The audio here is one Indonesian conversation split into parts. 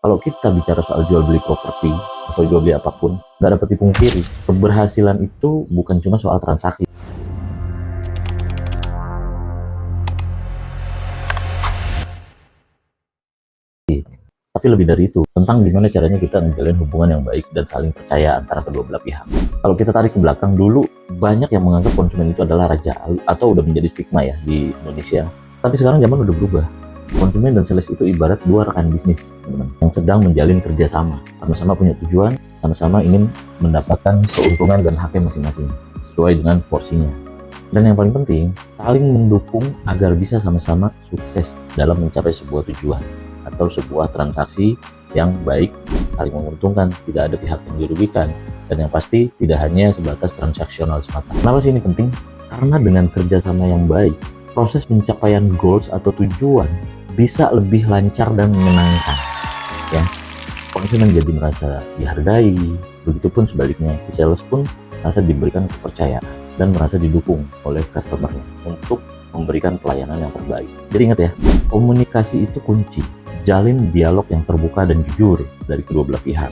Kalau kita bicara soal jual beli properti atau jual beli apapun, nggak dapat dipungkiri, keberhasilan itu bukan cuma soal transaksi, tapi lebih dari itu, tentang gimana caranya kita menjalin hubungan yang baik dan saling percaya antara kedua belah pihak. Kalau kita tarik ke belakang dulu, banyak yang menganggap konsumen itu adalah raja, atau udah menjadi stigma ya di Indonesia. Tapi sekarang zaman udah berubah. Konsumen dan sales itu ibarat dua rekan bisnis, teman-teman, yang sedang menjalin kerjasama. Sama-sama punya tujuan, sama-sama ingin mendapatkan keuntungan dan haknya masing-masing, sesuai dengan porsinya. Dan yang paling penting, saling mendukung agar bisa sama-sama sukses dalam mencapai sebuah tujuan atau sebuah transaksi yang baik, saling menguntungkan, tidak ada pihak yang dirugikan, dan yang pasti tidak hanya sebatas transaksional semata. Kenapa sih ini penting? Karena dengan kerjasama yang baik, proses pencapaian goals atau tujuan bisa lebih lancar dan menyenangkan. Ya, konsumen jadi merasa dihargai, begitupun sebaliknya, si sales pun merasa diberikan kepercayaan dan merasa didukung oleh customer-nya untuk memberikan pelayanan yang terbaik. Jadi ingat ya, komunikasi itu kunci. Jalin dialog yang terbuka dan jujur dari kedua belah pihak,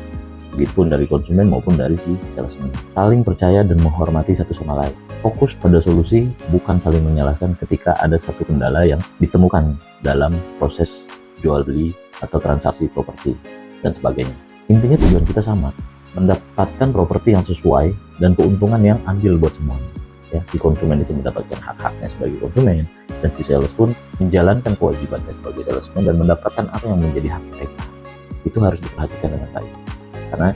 begitupun dari konsumen maupun dari si salesman. Saling percaya dan menghormati satu sama lain. Fokus pada solusi, bukan saling menyalahkan ketika ada satu kendala yang ditemukan dalam proses jual beli atau transaksi properti dan sebagainya. Intinya tujuan kita sama, mendapatkan properti yang sesuai dan keuntungan yang adil buat semuanya. Ya, si konsumen itu mendapatkan hak-haknya sebagai konsumen, dan si sales pun menjalankan kewajibannya sebagai salesman dan mendapatkan apa yang menjadi hak mereka. Itu harus diperhatikan dengan baik, karena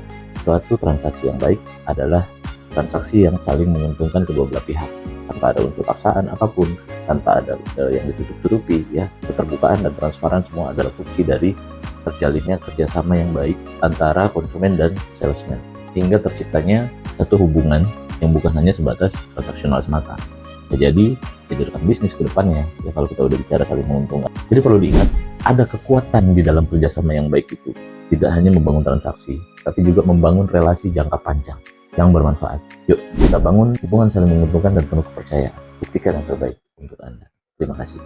suatu transaksi yang baik adalah transaksi yang saling menguntungkan kedua belah pihak, tanpa ada unsur paksaan apapun, tanpa ada yang ditutup-tutupi. Ya, keterbukaan dan transparan semua adalah kunci dari terjalinnya kerjasama yang baik antara konsumen dan salesman, sehingga terciptanya satu hubungan yang bukan hanya sebatas transaksional semata. Jadi rekan bisnis ke depannya, ya kalau kita udah bicara saling menguntungkan. Jadi perlu diingat, ada kekuatan di dalam kerjasama yang baik itu. Tidak hanya membangun transaksi, tapi juga membangun relasi jangka panjang yang bermanfaat. Yuk, kita bangun hubungan saling menguntungkan dan penuh kepercayaan. Buktikan yang terbaik untuk Anda. Terima kasih.